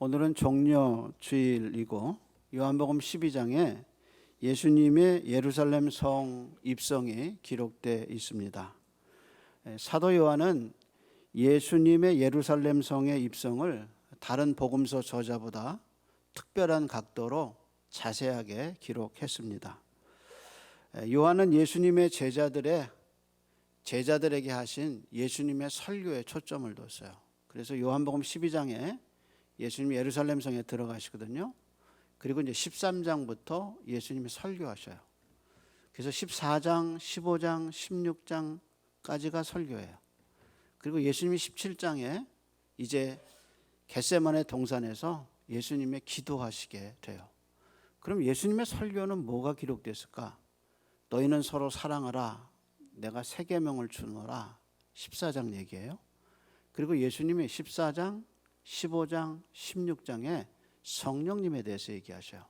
오늘은 종려 주일이고 요한복음 12장에 예수님의 예루살렘 성 입성이 기록되어 있습니다. 사도 요한은 예수님의 예루살렘 성의 입성을 다른 복음서 저자보다 특별한 각도로 자세하게 기록했습니다. 요한은 예수님의 제자들에게 하신 예수님의 설교에 초점을 뒀어요. 그래서 요한복음 12장에 예수님이 예루살렘 성에 들어가시거든요. 그리고 이제 13장부터 예수님이 설교하셔요. 그래서 14장, 15장, 16장까지가 설교예요. 그리고 예수님이 17장에 이제 겟세마네 동산에서 예수님의 기도하시게 돼요. 그럼 예수님의 설교는 뭐가 기록됐을까? 너희는 서로 사랑하라. 내가 세 계명을 주노라. 14장 얘기예요. 그리고 예수님이 14장, 15장, 16장에 성령님에 대해서 얘기하셔요.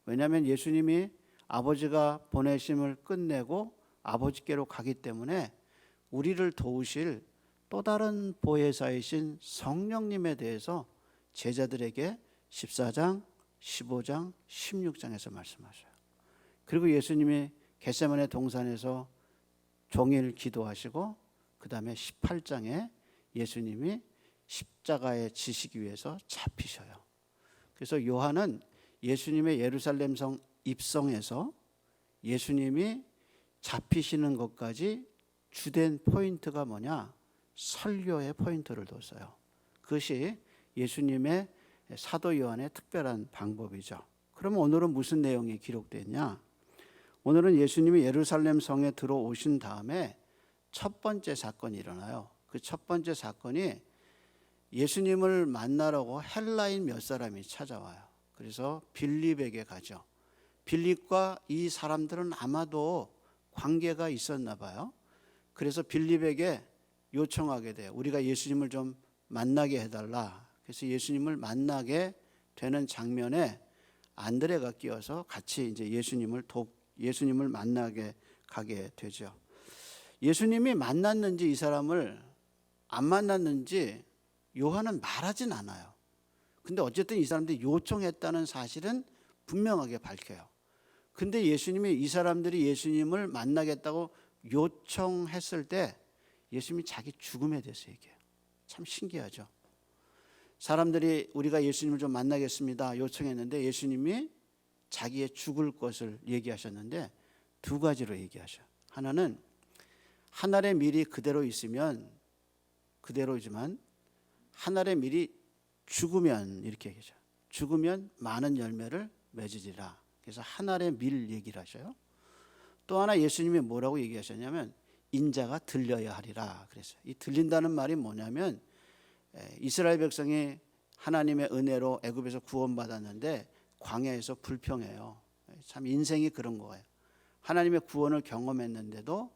왜냐하면 예수님이 아버지가 보내심을 끝내고 아버지께로 가기 때문에 우리를 도우실 또 다른 보혜사이신 성령님에 대해서 제자들에게 14장, 15장, 16장에서 말씀하셔요. 그리고 예수님이 겟세마네 동산에서 종일 기도하시고 그 다음에 18장에 예수님이 십자가에 지시기 위해서 잡히셔요. 그래서 요한은 예수님의 예루살렘 성 입성에서 예수님이 잡히시는 것까지 주된 포인트가 뭐냐? 설교의 포인트를 뒀어요. 그것이 예수님의 사도 요한의 특별한 방법이죠. 그러면 오늘은 무슨 내용이 기록됐냐? 오늘은 예수님이 예루살렘 성에 들어오신 다음에 첫 번째 사건이 일어나요. 그 첫 번째 사건이 예수님을 만나려고 헬라인 몇 사람이 찾아와요. 그래서 빌립에게 가죠. 빌립과 이 사람들은 아마도 관계가 있었나 봐요. 그래서 빌립에게 요청하게 돼요. 우리가 예수님을 좀 만나게 해달라. 그래서 예수님을 만나게 되는 장면에 안드레가 끼어서 같이 이제 예수님을 만나게 가게 되죠. 예수님이 만났는지 이 사람을 안 만났는지 요한은 말하진 않아요. 근데 어쨌든 이 사람들이 요청했다는 사실은 분명하게 밝혀요. 근데 예수님이 이 사람들이 예수님을 만나겠다고 요청했을 때 예수님이 자기 죽음에 대해서 얘기해요. 참 신기하죠. 사람들이 우리가 예수님을 좀 만나겠습니다 요청했는데 예수님이 자기의 죽을 것을 얘기하셨는데 두 가지로 얘기하셔요. 하나는 하늘의 밀이 그대로 있으면 그대로이지만 하늘의 밀이 죽으면 이렇게 얘기하죠. 죽으면 많은 열매를 맺으리라. 그래서 하늘의 밀 얘기를 하셔요. 또 하나 예수님이 뭐라고 얘기하셨냐면 인자가 들려야 하리라 그랬어요. 이 들린다는 말이 뭐냐면 이스라엘 백성이 하나님의 은혜로 애굽에서 구원받았는데 광야에서 불평해요. 참 인생이 그런 거예요. 하나님의 구원을 경험했는데도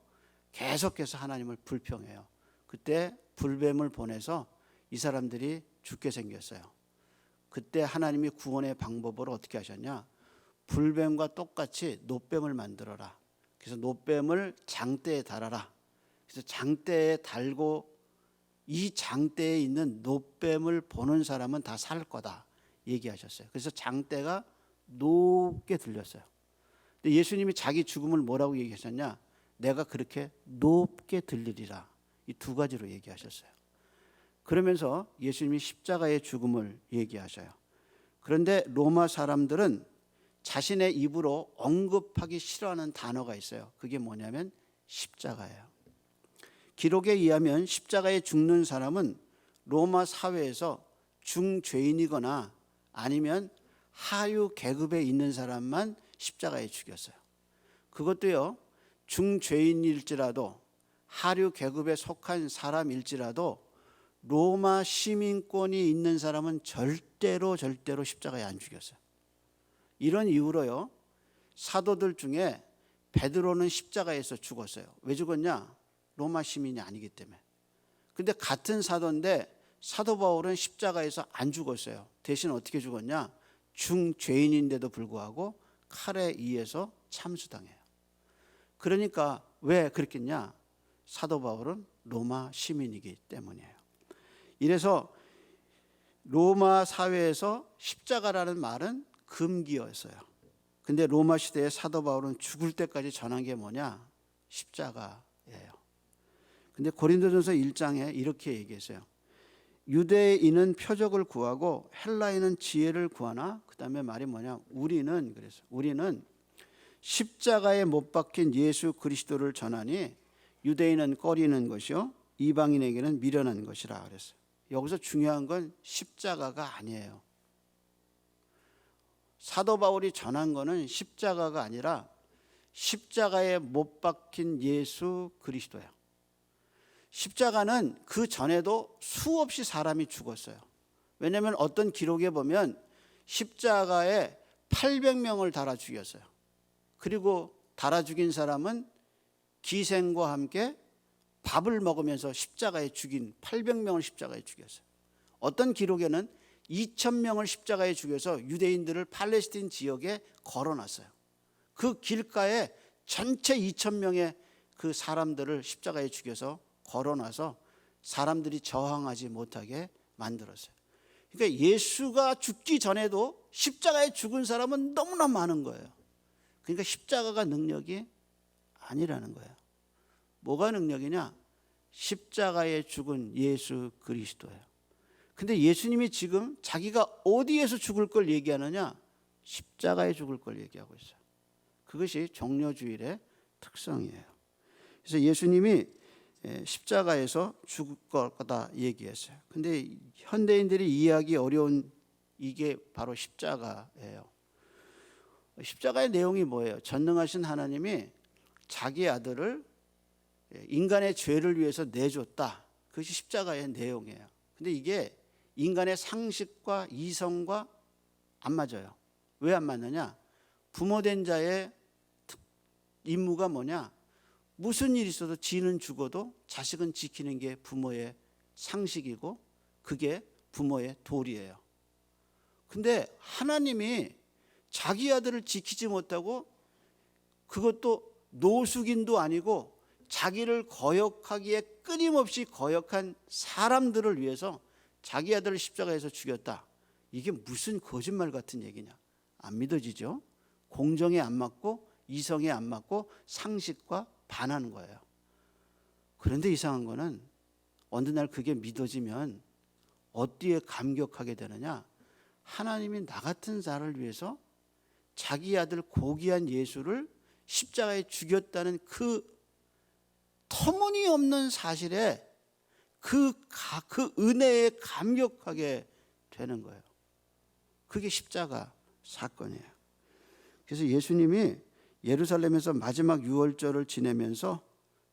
계속해서 하나님을 불평해요. 그때 불뱀을 보내서 이 사람들이 죽게 생겼어요. 그때 하나님이 구원의 방법으로 어떻게 하셨냐? 불뱀과 똑같이 놋뱀을 만들어라. 그래서 놋뱀을 장대에 달아라. 그래서 장대에 달고 이 장대에 있는 놋뱀을 보는 사람은 다 살 거다 얘기하셨어요. 그래서 장대가 높게 들렸어요. 근데 예수님이 자기 죽음을 뭐라고 얘기하셨냐? 내가 그렇게 높게 들리리라. 이 두 가지로 얘기하셨어요. 그러면서 예수님이 십자가의 죽음을 얘기하셔요. 그런데 로마 사람들은 자신의 입으로 언급하기 싫어하는 단어가 있어요. 그게 뭐냐면 십자가예요. 기록에 의하면 십자가에 죽는 사람은 로마 사회에서 중죄인이거나 아니면 하류 계급에 있는 사람만 십자가에 죽였어요. 그것도요, 중죄인일지라도 하류 계급에 속한 사람일지라도 로마 시민권이 있는 사람은 절대로 십자가에 안 죽였어요. 이런 이유로요, 사도들 중에 베드로는 십자가에서 죽었어요. 왜 죽었냐? 로마 시민이 아니기 때문에. 근데 같은 사도인데 사도 바울은 십자가에서 안 죽었어요. 대신 어떻게 죽었냐? 중죄인인데도 불구하고 칼에 의해서 참수당해요. 그러니까 왜 그랬겠냐? 사도 바울은 로마 시민이기 때문이에요. 이래서 로마 사회에서 십자가라는 말은 금기였어요. 근데 로마 시대의 사도 바울은 죽을 때까지 전한 게 뭐냐? 십자가예요. 근데 고린도전서 1장에 이렇게 얘기했어요. 유대인은 표적을 구하고 헬라인은 지혜를 구하나, 그 다음에 말이 뭐냐? 우리는 십자가에 못 박힌 예수 그리스도를 전하니 유대인은 꺼리는 것이요 이방인에게는 미련한 것이라 그랬어요. 여기서 중요한 건 십자가가 아니에요. 사도 바울이 전한 거는 십자가가 아니라 십자가에 못 박힌 예수 그리스도예요. 십자가는 그 전에도 수없이 사람이 죽었어요. 왜냐하면 어떤 기록에 보면 십자가에 800명을 달아 죽였어요. 그리고 달아 죽인 사람은 기생과 함께 밥을 먹으면서 십자가에 죽인 800명을 십자가에 죽였어요. 어떤 기록에는 2000명을 십자가에 죽여서 유대인들을 팔레스틴 지역에 걸어놨어요. 그 길가에 전체 2000명의 그 사람들을 십자가에 죽여서 걸어놔서 사람들이 저항하지 못하게 만들었어요. 그러니까 예수가 죽기 전에도 십자가에 죽은 사람은 너무나 많은 거예요. 그러니까 십자가가 능력이 아니라는 거예요. 뭐가 능력이냐? 십자가에 죽은 예수 그리스도예요. 근데 예수님이 지금 자기가 어디에서 죽을 걸 얘기하느냐? 십자가에 죽을 걸 얘기하고 있어요. 그것이 종려주일의 특성이에요. 그래서 예수님이 십자가에서 죽을 거다 얘기했어요. 근데 현대인들이 이해하기 어려운 이게 바로 십자가예요. 십자가의 내용이 뭐예요? 전능하신 하나님이 자기 아들을 인간의 죄를 위해서 내줬다. 그것이 십자가의 내용이에요. 근데 이게 인간의 상식과 이성과 안 맞아요. 왜 안 맞느냐? 부모된 자의 임무가 뭐냐? 무슨 일이 있어도 지는 죽어도 자식은 지키는 게 부모의 상식이고 그게 부모의 도리예요. 근데 하나님이 자기 아들을 지키지 못하고 그것도 노숙인도 아니고 자기를 거역하기에 끊임없이 거역한 사람들을 위해서 자기 아들을 십자가에서 죽였다. 이게 무슨 거짓말 같은 얘기냐? 안 믿어지죠? 공정에 안 맞고 이성에 안 맞고 상식과 반하는 거예요. 그런데 이상한 거는 어느 날 그게 믿어지면 어디에 감격하게 되느냐? 하나님이 나 같은 자를 위해서 자기 아들 고귀한 예수를 십자가에 죽였다는 그 터무니없는 사실에 그 은혜에 감격하게 되는 거예요. 그게 십자가 사건이에요. 그래서 예수님이 예루살렘에서 마지막 유월절을 지내면서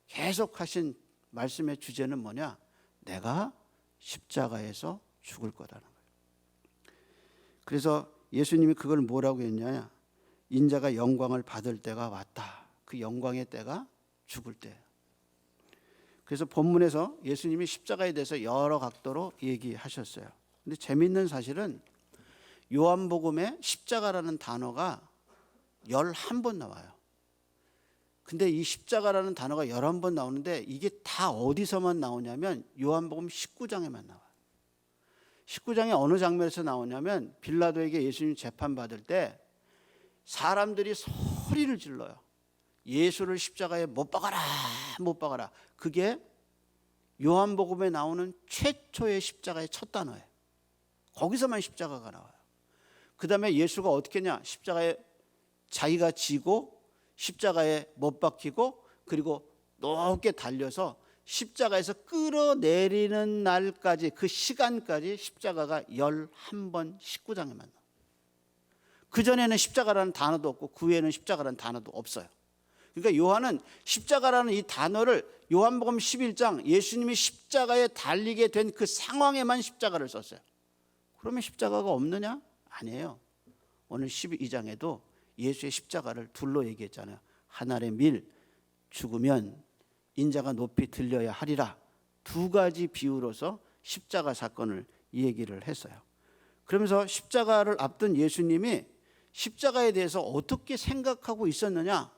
계속 하신 말씀의 주제는 뭐냐? 내가 십자가에서 죽을 거라는 거예요. 그래서 예수님이 그걸 뭐라고 했냐? 인자가 영광을 받을 때가 왔다. 그 영광의 때가 죽을 때예요. 그래서 본문에서 예수님이 십자가에 대해서 여러 각도로 얘기하셨어요. 근데 재미있는 사실은 요한복음에 십자가라는 단어가 11번 나와요. 근데 이 십자가라는 단어가 11번 나오는데 이게 다 어디서만 나오냐면 요한복음 19장에만 나와요. 19장에 어느 장면에서 나오냐면 빌라도에게 예수님 재판받을 때 사람들이 소리를 질러요. 예수를 십자가에 못 박아라, 못 박아라. 그게 요한복음에 나오는 최초의 십자가의 첫 단어예요. 거기서만 십자가가 나와요. 그 다음에 예수가 어떻게 했냐? 십자가에 자기가 지고 십자가에 못 박히고 그리고 높게 달려서 십자가에서 끌어내리는 날까지 그 시간까지 십자가가 11번 19장에만 나와요. 그전에는 십자가라는 단어도 없고 그 후에는 십자가라는 단어도 없어요. 그러니까 요한은 십자가라는 이 단어를 요한복음 11장 예수님이 십자가에 달리게 된 그 상황에만 십자가를 썼어요. 그러면 십자가가 없느냐? 아니에요. 오늘 12장에도 예수의 십자가를 둘로 얘기했잖아요. 하늘의 밀, 죽으면 인자가 높이 들려야 하리라. 두 가지 비유로서 십자가 사건을 얘기를 했어요. 그러면서 십자가를 앞둔 예수님이 십자가에 대해서 어떻게 생각하고 있었느냐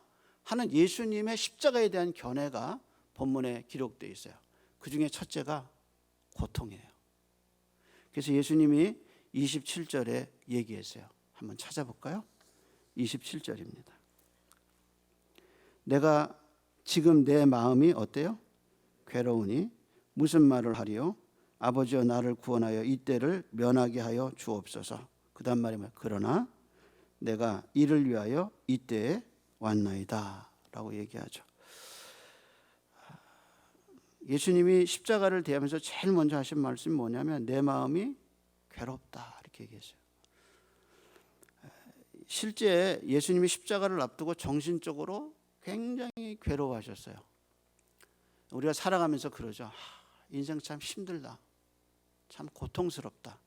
하는 예수님의 십자가에 대한 견해가 본문에 기록되어 있어요. 그 중에 첫째가 고통이에요. 그래서 예수님이 27절에 얘기했어요. 한번 찾아볼까요? 27절입니다. 내가 지금 내 마음이 어때요? 괴로우니 무슨 말을 하리요? 아버지여 나를 구원하여 이때를 면하게 하여 주옵소서. 그 다음 말이 뭐예요? 그러나 내가 이를 위하여 이때에 왔나이다 라고 얘기하죠. 예수님이 십자가를 대하면서 제일 먼저 하신 말씀이 뭐냐면 내 마음이 괴롭다 이렇게 얘기했어요. 실제 예수님이 십자가를 앞두고 정신적으로 굉장히 괴로워하셨어요. 우리가 살아가면서 그러죠. 인생 참 힘들다. 참 고통스럽다.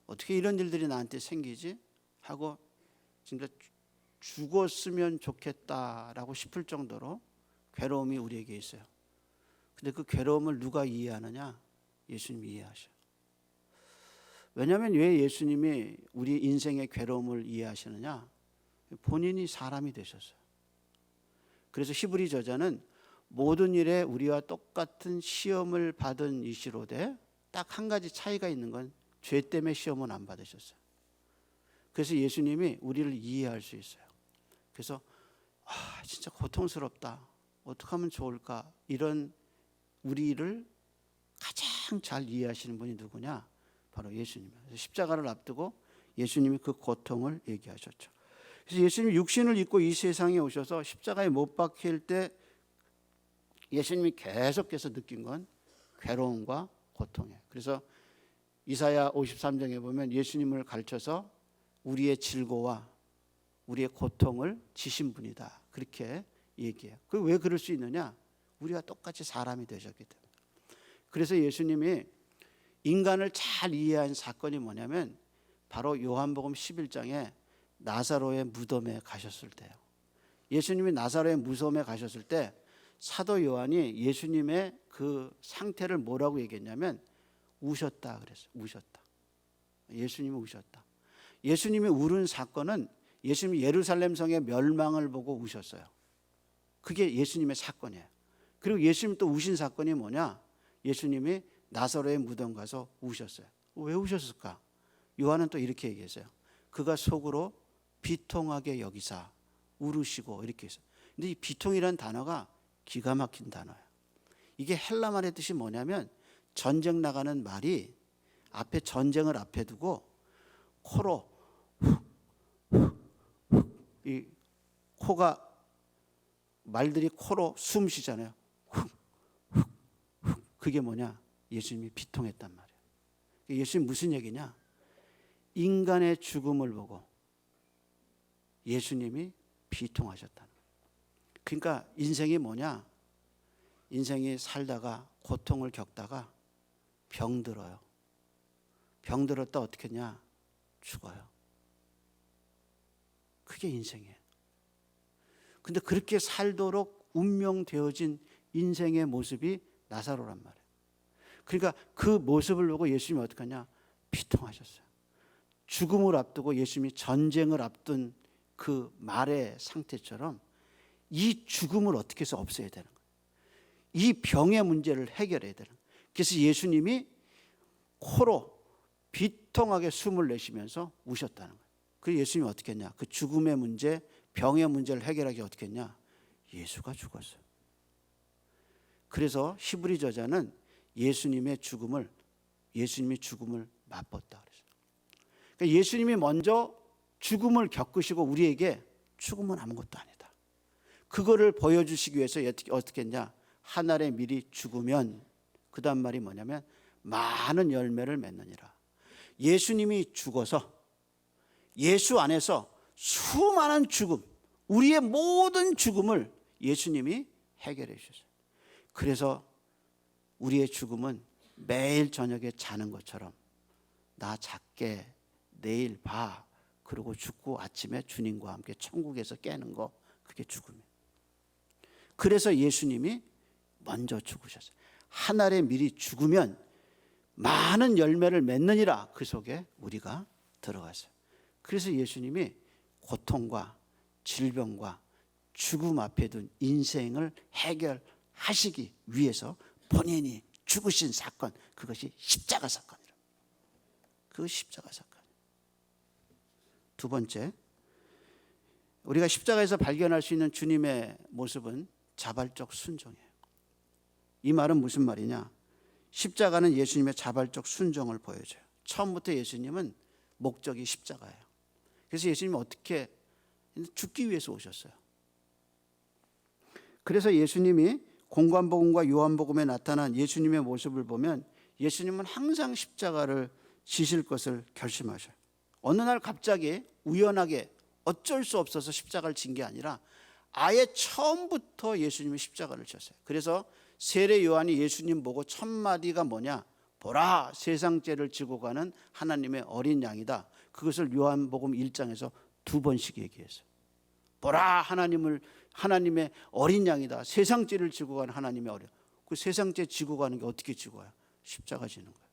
어떻게 이런 일들이 나한테 생기지? 하고 진짜 죽었으면 좋겠다라고 싶을 정도로 괴로움이 우리에게 있어요. 근데 그 괴로움을 누가 이해하느냐? 예수님이 이해하셔요. 왜냐하면 왜 예수님이 우리 인생의 괴로움을 이해하시느냐? 본인이 사람이 되셨어요. 그래서 히브리 저자는 모든 일에 우리와 똑같은 시험을 받은 이시로되 딱 한 가지 차이가 있는 건 죄 때문에 시험은 안 받으셨어요. 그래서 예수님이 우리를 이해할 수 있어요. 그래서 진짜 고통스럽다. 어떻게 하면 좋을까? 이런 우리를 가장 잘 이해하시는 분이 누구냐? 바로 예수님이에요. 십자가를 앞두고 예수님이 그 고통을 얘기하셨죠. 그래서 예수님이 육신을 입고 이 세상에 오셔서 십자가에 못 박힐 때 예수님이 계속해서 느낀 건 괴로움과 고통이에요. 그래서 이사야 53장에 보면 예수님을 가르쳐서 우리의 질고와 우리의 고통을 지신 분이다. 그렇게 얘기해요. 그 왜 그럴 수 있느냐? 우리와 똑같이 사람이 되셨기 때문에. 그래서 예수님이 인간을 잘 이해한 사건이 뭐냐면 바로 요한복음 11장에 나사로의 무덤에 가셨을 때요. 예수님이 나사로의 무덤에 가셨을 때 사도 요한이 예수님의 그 상태를 뭐라고 얘기했냐면 우셨다 그랬어요. 우셨다. 예수님이 우셨다. 예수님이 울은 사건은 예수님이 예루살렘 성의 멸망을 보고 우셨어요. 그게 예수님의 사건이에요. 그리고 예수님 또 우신 사건이 뭐냐? 예수님이 나사로의 무덤 가서 우셨어요. 왜 우셨을까? 요한은 또 이렇게 얘기했어요. 그가 속으로 비통하게 여기사 울으시고 이렇게 했어요. 근데 이 비통이라는 단어가 기가 막힌 단어예요. 이게 헬라 말의 뜻이 뭐냐면 전쟁 나가는 말이 앞에 전쟁을 앞에 두고 코로 이 코가 말들이 코로 숨 쉬잖아요. 그게 뭐냐? 예수님이 비통했단 말이에요. 예수님 무슨 얘기냐? 인간의 죽음을 보고 예수님이 비통하셨다는 거예요. 그러니까 인생이 뭐냐? 인생이 살다가 고통을 겪다가 병들어요. 병들었다 어떻게 했냐? 죽어요. 그게 인생이에요. 근데 그렇게 살도록 운명되어진 인생의 모습이 나사로란 말이에요. 그러니까 그 모습을 보고 예수님이 어떻게 하냐? 비통하셨어요. 죽음을 앞두고 예수님이 전쟁을 앞둔 그 말의 상태처럼 이 죽음을 어떻게 해서 없애야 되는 거예요. 이 병의 문제를 해결해야 되는 거예요. 그래서 예수님이 코로 비통하게 숨을 내쉬면서 우셨다는 거예요. 그래서 예수님이 어떻게 했냐? 그 죽음의 문제, 병의 문제를 해결하기 어떻게 했냐? 예수가 죽었어요. 그래서 히브리 저자는 예수님이 죽음을 맛봤다 그랬어요. 그러니까 예수님이 먼저 죽음을 겪으시고 우리에게 죽음은 아무것도 아니다. 그거를 보여주시기 위해서 어떻게 했냐? 한 알의 밀이 죽으면 그 다음 말이 뭐냐면 많은 열매를 맺느니라. 예수님이 죽어서 예수 안에서 수많은 죽음, 우리의 모든 죽음을 예수님이 해결해 주셨어요. 그래서 우리의 죽음은 매일 저녁에 자는 것처럼 나 작게 내일 봐 그러고 죽고 아침에 주님과 함께 천국에서 깨는 거, 그게 죽음이에요. 그래서 예수님이 먼저 죽으셨어요. 한 알의 밀이 죽으면 많은 열매를 맺느니라. 그 속에 우리가 들어갔어요. 그래서 예수님이 고통과 질병과 죽음 앞에 둔 인생을 해결하시기 위해서 본인이 죽으신 사건, 그것이 십자가 사건이라. 그 십자가 사건. 두 번째, 우리가 십자가에서 발견할 수 있는 주님의 모습은 자발적 순종이에요. 이 말은 무슨 말이냐? 십자가는 예수님의 자발적 순종을 보여줘요. 처음부터 예수님은 목적이 십자가예요. 그래서 예수님은 어떻게 죽기 위해서 오셨어요. 그래서 예수님이 공관복음과 요한복음에 나타난 예수님의 모습을 보면 예수님은 항상 십자가를 지실 것을 결심하셔요. 어느 날 갑자기 우연하게 어쩔 수 없어서 십자가를 진 게 아니라 아예 처음부터 예수님이 십자가를 졌어요. 그래서 세례 요한이 예수님 보고 첫 마디가 뭐냐? 보라, 세상 죄를 지고 가는 하나님의 어린 양이다. 그것을 요한복음 1장에서 두 번씩 얘기했어요. 보라, 하나님의 어린 양이다. 세상 죄를 지고 가는 하나님의 어린. 그 세상 죄 지고 가는 게 어떻게 지고 가요? 십자가 지는 거예요.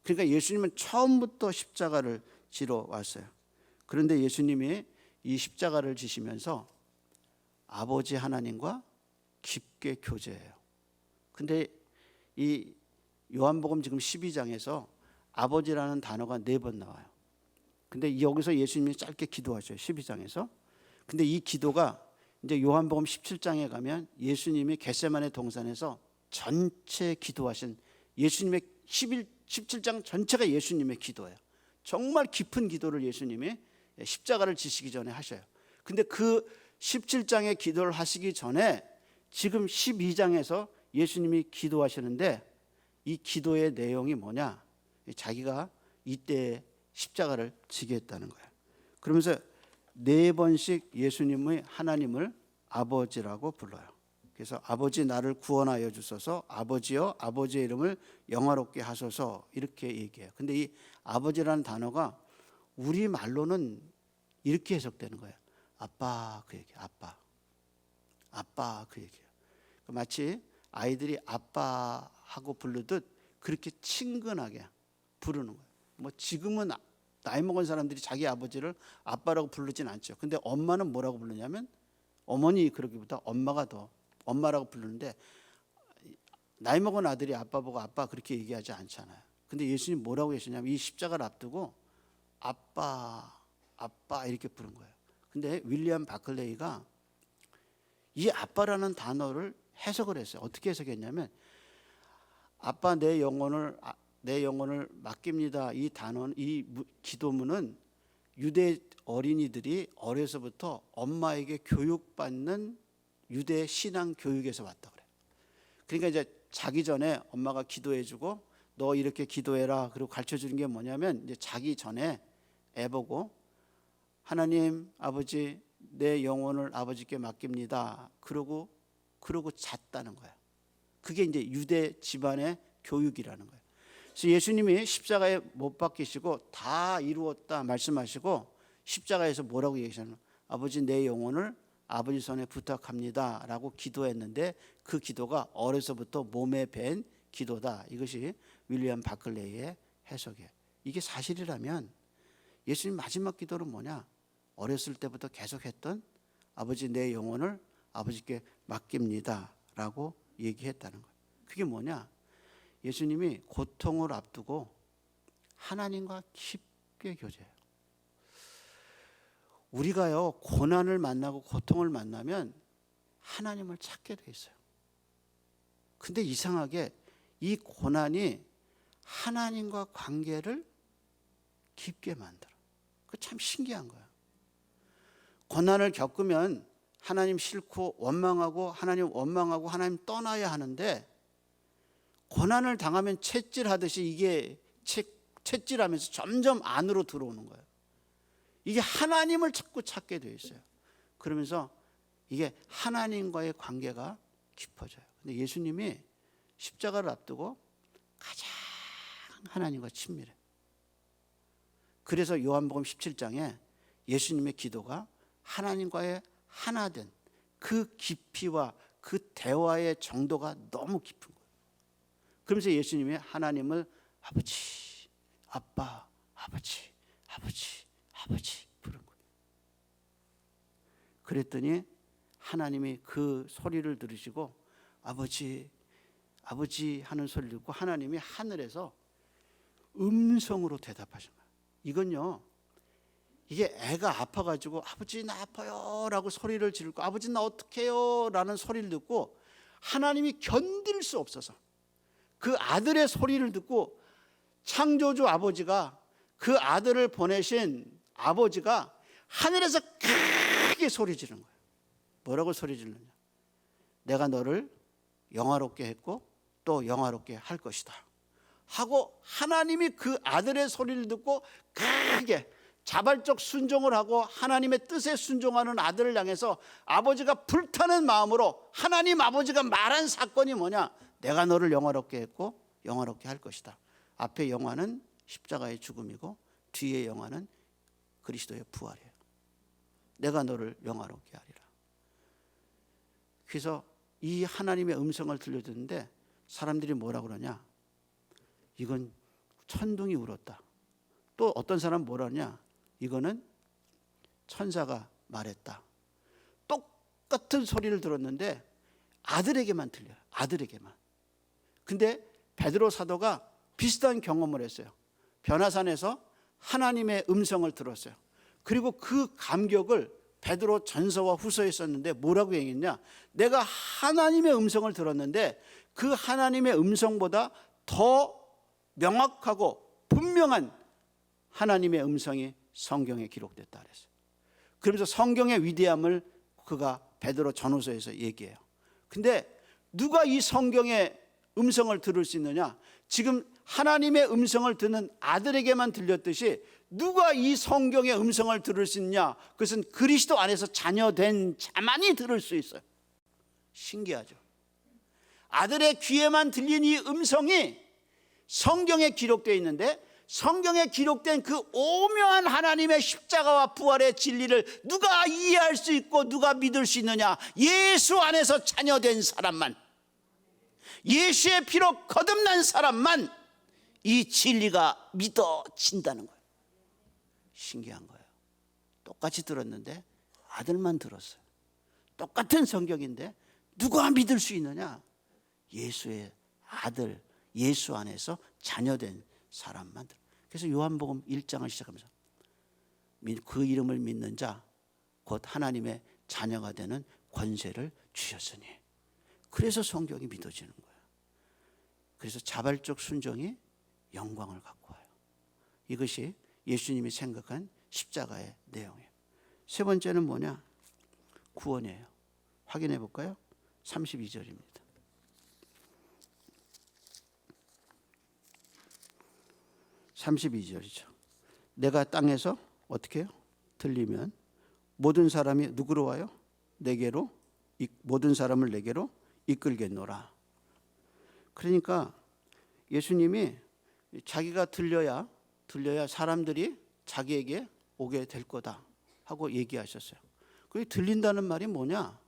그러니까 예수님은 처음부터 십자가를 지러 왔어요. 그런데 예수님이 이 십자가를 지시면서 아버지 하나님과 깊게 교제해요. 근데 이 요한복음 지금 12장에서 아버지라는 단어가 4번 나와요. 근데 여기서 예수님이 짧게 기도하셔요. 12장에서. 근데 이 기도가 이제 요한복음 17장에 가면 예수님이 겟세마네 동산에서 전체 기도하신 예수님의 17장 전체가 예수님의 기도예요. 정말 깊은 기도를 예수님이 십자가를 지시기 전에 하셔요. 근데 그 17장의 기도를 하시기 전에 지금 12장에서 예수님이 기도하시는데 이 기도의 내용이 뭐냐? 자기가 이때 십자가를 지게 했다는 거예요. 그러면서 4번씩 예수님의 하나님을 아버지라고 불러요. 그래서 아버지 나를 구원하여 주소서, 아버지여 아버지의 이름을 영화롭게 하소서 이렇게 얘기해요. 근데 이 아버지라는 단어가 우리 말로는 이렇게 해석되는 거예요. 아빠 그 얘기예요. 아빠 그 얘기예요. 마치 아이들이 아빠하고 부르듯 그렇게 친근하게 부르는 거예요. 뭐 지금은 나이 먹은 사람들이 자기 아버지를 아빠라고 부르진 않죠. 근데 엄마는 뭐라고 부르냐면 어머니 그러기보다 엄마가 더 엄마라고 부르는데 나이 먹은 아들이 아빠 보고 아빠 그렇게 얘기하지 않잖아요. 근데 예수님 뭐라고 하시냐면 이 십자가를 앞두고 아빠 이렇게 부른 거예요. 근데 윌리엄 바클레이가 이 아빠라는 단어를 해석을 했어요. 어떻게 해석했냐면 아빠 내 영혼을 맡깁니다. 이 단어, 이 기도문은 유대 어린이들이 어려서부터 엄마에게 교육받는 유대 신앙 교육에서 왔다 그래요. 그러니까 이제 자기 전에 엄마가 기도해주고 너 이렇게 기도해라. 그리고 가르쳐 주는 게 뭐냐면 이제 자기 전에 애 보고 하나님 아버지 내 영혼을 아버지께 맡깁니다. 그러고 잤다는 거예요. 그게 이제 유대 집안의 교육이라는 거예요. 그래서 예수님이 십자가에 못 박히시고 다 이루었다 말씀하시고 십자가에서 뭐라고 얘기하셨나요? 아버지 내 영혼을 아버지 손에 부탁합니다 라고 기도했는데 그 기도가 어려서부터 몸에 밴 기도다. 이것이 윌리엄 바클레이의 해석이에요. 이게 사실이라면 예수님 마지막 기도는 뭐냐? 어렸을 때부터 계속했던 아버지 내 영혼을 아버지께 맡깁니다 라고 얘기했다는 거예요. 그게 뭐냐? 예수님이 고통을 앞두고 하나님과 깊게 교제해요. 우리가요 고난을 만나고 고통을 만나면 하나님을 찾게 돼 있어요. 근데 이상하게 이 고난이 하나님과 관계를 깊게 만들어. 그 참 신기한 거예요. 고난을 겪으면 하나님 싫고 원망하고 하나님 떠나야 하는데 고난을 당하면 채질하듯이 이게 채질하면서 점점 안으로 들어오는 거예요. 이게 하나님을 자꾸 찾게 돼 있어요. 그러면서 이게 하나님과의 관계가 깊어져요. 근데 예수님이 십자가를 앞두고 가장 하나님과 친밀해요. 그래서 요한복음 17장에 예수님의 기도가 하나님과의 하나된 그 깊이와 그 대화의 정도가 너무 깊은 거예요. 그러면서 예수님이 하나님을 아버지, 아빠, 아버지 부른 거예요. 그랬더니 하나님이 그 소리를 들으시고 아버지 하는 소리를 듣고 하나님이 하늘에서 음성으로 대답하신 거예요. 이건요, 이게 애가 아파가지고 아버지 나 아파요 라고 소리를 지르고 아버지 나 어떡해요 라는 소리를 듣고 하나님이 견딜 수 없어서 그 아들의 소리를 듣고 창조주 아버지가 그 아들을 보내신 아버지가 하늘에서 크게 소리 지르는 거예요. 뭐라고 소리 지르느냐? 내가 너를 영화롭게 했고 또 영화롭게 할 것이다 하고 하나님이 그 아들의 소리를 듣고 크게 자발적 순종을 하고 하나님의 뜻에 순종하는 아들을 향해서 아버지가 불타는 마음으로 하나님 아버지가 말한 사건이 뭐냐? 내가 너를 영화롭게 했고 영화롭게 할 것이다. 앞에 영화는 십자가의 죽음이고 뒤에 영화는 그리스도의 부활이에요. 내가 너를 영화롭게 하리라. 그래서 이 하나님의 음성을 들려듣는데 사람들이 뭐라 그러냐? 이건 천둥이 울었다. 또 어떤 사람은 뭐라 하냐? 이거는 천사가 말했다. 똑같은 소리를 들었는데 아들에게만 들려요. 아들에게만. 근데 베드로 사도가 비슷한 경험을 했어요. 변화산에서 하나님의 음성을 들었어요. 그리고 그 감격을 베드로 전서와 후서에 썼는데 뭐라고 얘기했냐? 내가 하나님의 음성을 들었는데 그 하나님의 음성보다 더 명확하고 분명한 하나님의 음성이 성경에 기록됐다 그랬어요. 그러면서 성경의 위대함을 그가 베드로 전후서에서 얘기해요. 근데 누가 이 성경의 음성을 들을 수 있느냐? 지금 하나님의 음성을 듣는 아들에게만 들렸듯이 누가 이 성경의 음성을 들을 수 있냐? 그것은 그리스도 안에서 자녀된 자만이 들을 수 있어요. 신기하죠? 아들의 귀에만 들린 이 음성이 성경에 기록되어 있는데 성경에 기록된 그 오묘한 하나님의 십자가와 부활의 진리를 누가 이해할 수 있고 누가 믿을 수 있느냐? 예수 안에서 자녀된 사람만, 예수의 피로 거듭난 사람만 이 진리가 믿어진다는 거예요. 신기한 거예요. 똑같이 들었는데 아들만 들었어요. 똑같은 성경인데 누가 믿을 수 있느냐? 예수의 아들, 예수 안에서 자녀된 사람만 들어요. 그래서 요한복음 1장을 시작하면서 그 이름을 믿는 자 곧 하나님의 자녀가 되는 권세를 주셨으니, 그래서 성경이 믿어지는 거예요. 그래서 자발적 순종이 영광을 갖고 와요. 이것이 예수님이 생각한 십자가의 내용이에요. 세 번째는 뭐냐? 구원이에요. 확인해 볼까요? 32절입니다. 32절이죠. 내가 땅에서 어떻게 해요? 들리면 모든 사람이 누구로 와요? 내게로, 모든 사람을 내게로 이끌겠노라. 그러니까 예수님이 자기가 들려야 사람들이 자기에게 오게 될 거다 하고 얘기하셨어요. 그 들린다는 말이 뭐냐?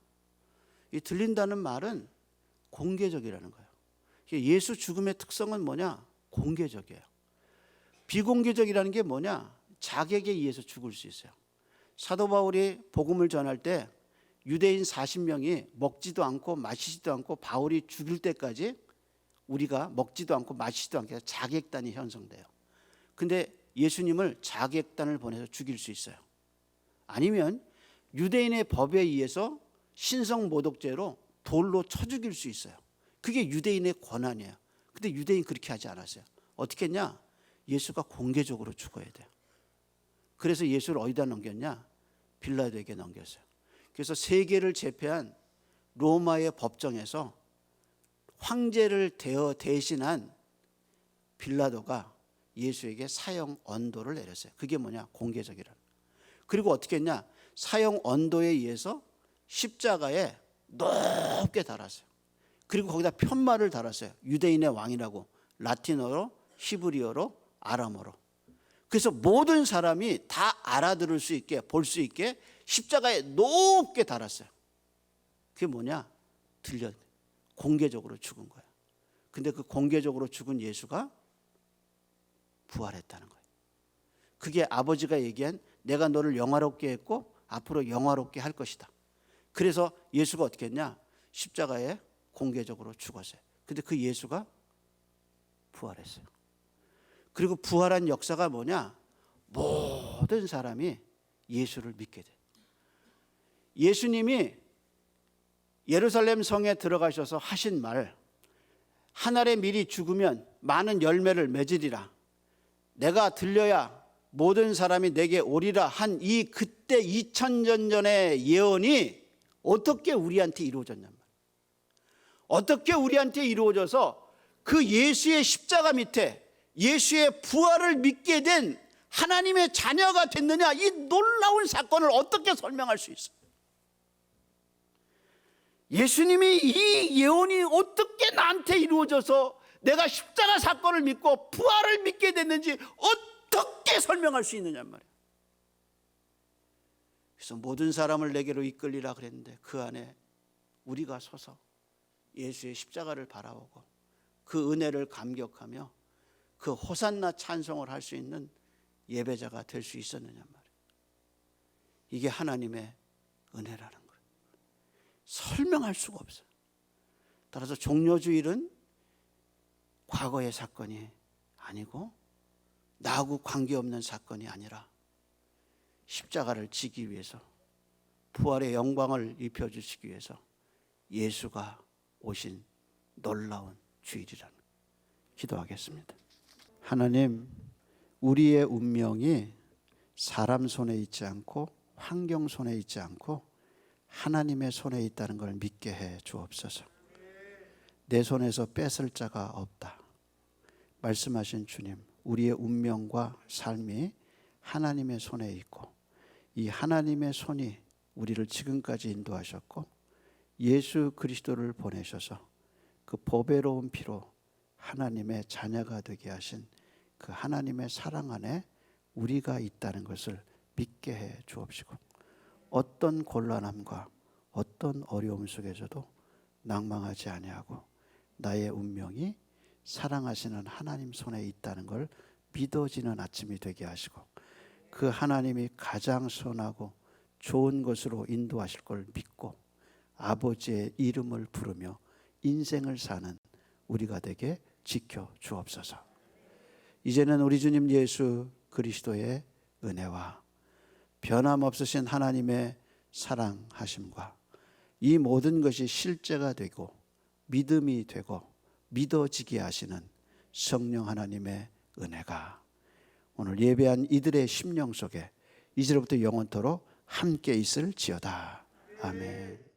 이 들린다는 말은 공개적이라는 거예요. 예수 죽음의 특성은 뭐냐? 공개적이에요. 비공개적이라는 게 뭐냐? 자객에 의해서 죽을 수 있어요. 사도 바울이 복음을 전할 때 유대인 40명이 먹지도 않고 마시지도 않고 바울이 죽일 때까지 우리가 먹지도 않고 마시지도 않게 자객단이 형성돼요. 근데 예수님을 자객단을 보내서 죽일 수 있어요. 아니면 유대인의 법에 의해서 신성모독죄로 돌로 쳐 죽일 수 있어요. 그게 유대인의 권한이에요. 근데 유대인 그렇게 하지 않았어요. 어떻게 했냐? 예수가 공개적으로 죽어야 돼요. 그래서 예수를 어디다 넘겼냐? 빌라도에게 넘겼어요. 그래서 세계를 제패한 로마의 법정에서 황제를 대신한 빌라도가 예수에게 사형 언도를 내렸어요. 그게 뭐냐? 공개적이라는. 그리고 어떻게 했냐? 사형 언도에 의해서 십자가에 높게 달았어요. 그리고 거기다 편말을 달았어요. 유대인의 왕이라고. 라틴어로, 히브리어로, 아람어로. 그래서 모든 사람이 다 알아들을 수 있게, 볼 수 있게 십자가에 높게 달았어요. 그게 뭐냐? 공개적으로 죽은 거예요. 근데 그 공개적으로 죽은 예수가 부활했다는 거예요. 그게 아버지가 얘기한 내가 너를 영화롭게 했고 앞으로 영화롭게 할 것이다. 그래서 예수가 어떻게 했냐? 십자가에 공개적으로 죽었어요. 근데 그 예수가 부활했어요. 그리고 부활한 역사가 뭐냐? 모든 사람이 예수를 믿게 돼. 예수님이 예루살렘 성에 들어가셔서 하신 말, 한 알에 미리 죽으면 많은 열매를 맺으리라. 내가 들려야 모든 사람이 내게 오리라 한 이 그때 2000년 전의 예언이 어떻게 우리한테 이루어졌냔 말이에요. 어떻게 우리한테 이루어져서 그 예수의 십자가 밑에 예수의 부활을 믿게 된 하나님의 자녀가 됐느냐, 이 놀라운 사건을 어떻게 설명할 수 있어요? 예수님이 이 예언이 어떻게 나한테 이루어져서 내가 십자가 사건을 믿고 부활을 믿게 됐는지 어떻게 설명할 수 있느냐 말이에요. 그래서 모든 사람을 내게로 이끌리라 그랬는데 그 안에 우리가 서서 예수의 십자가를 바라보고 그 은혜를 감격하며 그 호산나 찬송을 할 수 있는 예배자가 될 수 있었느냐 말이에요. 이게 하나님의 은혜라는 거예요. 설명할 수가 없어요. 따라서 종려주일은 과거의 사건이 아니고 나하고 관계없는 사건이 아니라 십자가를 지기 위해서, 부활의 영광을 입혀주시기 위해서 예수가 오신 놀라운 주일이라는 거예요. 기도하겠습니다. 하나님, 우리의 운명이 사람 손에 있지 않고 환경 손에 있지 않고 하나님의 손에 있다는 걸 믿게 해 주옵소서. 내 손에서 뺏을 자가 없다 말씀하신 주님, 우리의 운명과 삶이 하나님의 손에 있고 이 하나님의 손이 우리를 지금까지 인도하셨고 예수 그리스도를 보내셔서 그 보배로운 피로 하나님의 자녀가 되게 하신 그 하나님의 사랑 안에 우리가 있다는 것을 믿게 해 주옵시고, 어떤 곤란함과 어떤 어려움 속에서도 낭망하지 아니하고 나의 운명이 사랑하시는 하나님 손에 있다는 걸 믿어지는 아침이 되게 하시고, 그 하나님이 가장 선하고 좋은 것으로 인도하실 걸 믿고 아버지의 이름을 부르며 인생을 사는 우리가 되게 지켜 주옵소서. 이제는 우리 주님 예수 그리스도의 은혜와 변함없으신 하나님의 사랑하심과 이 모든 것이 실제가 되고 믿음이 되고 믿어지게 하시는 성령 하나님의 은혜가 오늘 예배한 이들의 심령 속에 이제로부터 영원토록 함께 있을지어다. 아멘.